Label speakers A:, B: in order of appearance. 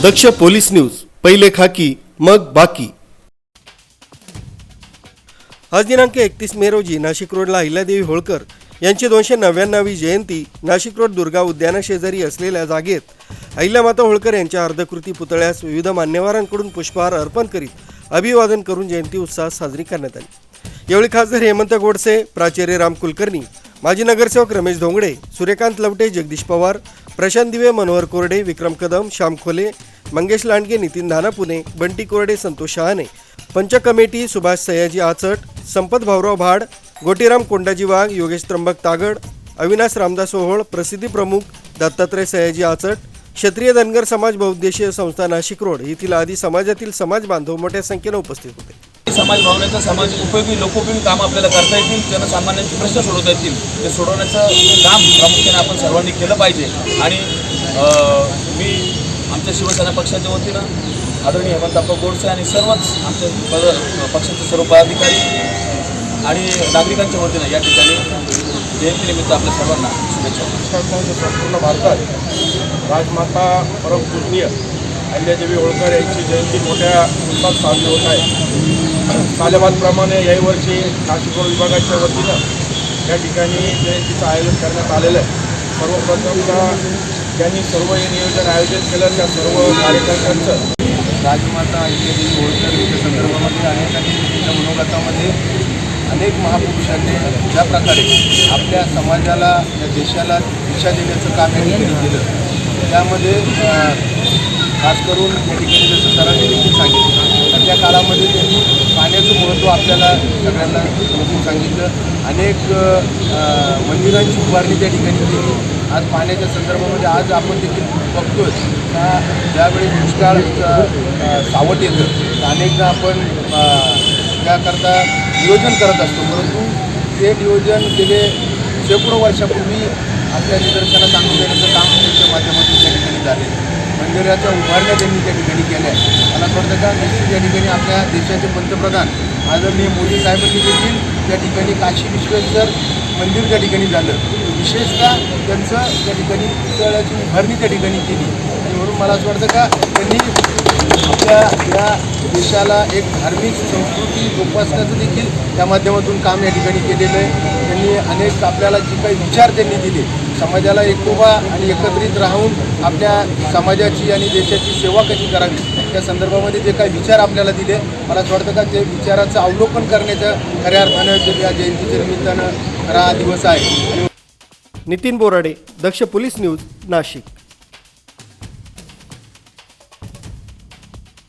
A: दक्ष police news, पहिले खाकी मग बाकी। आज दिनांक 31 मे रोजी नाशिक रोडला अहिल्यादेवी होळकर यांची 299वी जयंती नाशिक रोड दुर्गा उद्यानाशेजारी असलेल्या जागेत अहिल्यामाता होळकर यांच्या अर्धकृती पुतळ्यास विविध मान्यवरांकडून पुष्पहार अर्पण करीत अभिवादन करून जयंती उत्साहात साजरी करण्यात आली। यावेळी खासदार हेमंत गोडसे, प्राचार्य राम कुलकर्णी, माजी नगरसेवक रमेश धोंगडे, सूर्यकांत लवटे, जगदीश पवार, प्रशांत दिवे, मनोहर कोरडे, विक्रम कदम, श्याम खोले, मंगेश लांडगे, नितीन धानापुणे, बंटी कोरडे, संतोष शहाणे, पंच कमिटी सुभाष सयाजी आचट, संपत भाऊराव भाड, गोटीराम कोंडाजी वाघ, योगेश त्र्यंबक तागड, अविनाश रामदास ओहोळ, प्रसिद्धी प्रमुख दत्तात्रय सयाजी आचट, क्षत्रिय धनगर समाज बहुउद्देशीय संस्था नाशिक रोड येथील आदी समाजातील समाज बांधव मोठ्या संख्येने उपस्थित होते।
B: समाज भावनेचा समाज उपयोगी लोकोपयोगी काम आपल्याला करता येतील, जनसामान्यांचे प्रश्न सोडवता येतील, ते सोडवण्याचं काम प्रामुख्याने आपण सर्वांनी केलं पाहिजे। आणि मी आमच्या शिवसेना पक्षाच्या वतीनं आदरणीय हेमंत गोडसे आणि सर्वच आमच्या पक्षाचे सर्व पदाधिकारी आणि नागरिकांच्या वतीनं या ठिकाणी जयंतीनिमित्त आपल्या सर्वांना शुभेच्छा।
C: संपूर्ण भारतात राजमाता परमपूजनीय अहिल्यादेवी होळकर यांची जयंती मोठ्या उत्साहात साजरी होत आहे। सालेबादप्रमाणे याही वर्षी नाशिक रोड विभागाच्या वतीनं या ठिकाणी जयंतीचं आयोजन करण्यात आलेलं आहे। सर्वप्रथमतः ज्यांनी सर्व हे नियोजन आयोजन केलं त्या सर्व कार्यकर्त्यांचं
D: राजमाता अहिल्यादेवी होळकर यांच्या संदर्भामध्ये अनेकांनी त्यांच्या मनोगतामध्ये अनेक महापुरुषांनी ज्या प्रकारे आपल्या समाजाला या देशाला दिशा देण्याचं काम या ठिकाणी केलं, त्यामध्ये खास करून या ठिकाणी जसं सरांनी देखील सांगितलं तर त्या काळामध्ये त्यांनी पाण्याचं महत्त्व आपल्याला सगळ्यांना समजून सांगितलं। अनेक मंदिरांची उभारणी त्या ठिकाणी केली। आज पाण्याच्या संदर्भामध्ये आज आपण देखील बघतोय का ज्यावेळी दुष्काळ सावट येतं तर अनेकदा आपण त्याकरता नियोजन करत असतो, परंतु ते नियोजन गेले शेकडो वर्षापूर्वी आपल्या निदर्शनास आणून देण्याचं काम त्यांच्या माध्यमातून त्या ठिकाणी झाले। मंदिराच्या उभारण्या त्यांनी त्या ठिकाणी केल्या। मला असं वाटतं का निश्चित या ठिकाणी आपल्या देशाचे पंतप्रधान आदरणीय मोदी साहेबांनी देखील त्या ठिकाणी काशी विश्वेश्वर मंदिर त्या ठिकाणी झालं, विशेषतः त्यांचं त्या ठिकाणी पुतळ्याची उभारणी त्या ठिकाणी केली। आणि म्हणून मला असं वाटतं का त्यांनी आपल्या या देशाला एक धार्मिक संस्कृती जोपासण्याचं देखील त्या माध्यमातून काम या ठिकाणी केलेलं आहे। त्यांनी अनेक आपल्याला जे काही विचार त्यांनी दिले, समाजाला एकोपा आणि एकत्रित राहून आपल्या समाजाची आणि देशाची सेवा कशी करावी त्या संदर्भामध्ये जे काही विचार आपल्याला दिले, मला असं वाटतं का ते विचाराचं अवलोकन करण्याचं खऱ्या अर्थानं या जयंतीच्या निमित्तानं खरा दिवस आहे।
A: नितीन बोराडे, दक्ष पोलीस न्यूज, नाशिक।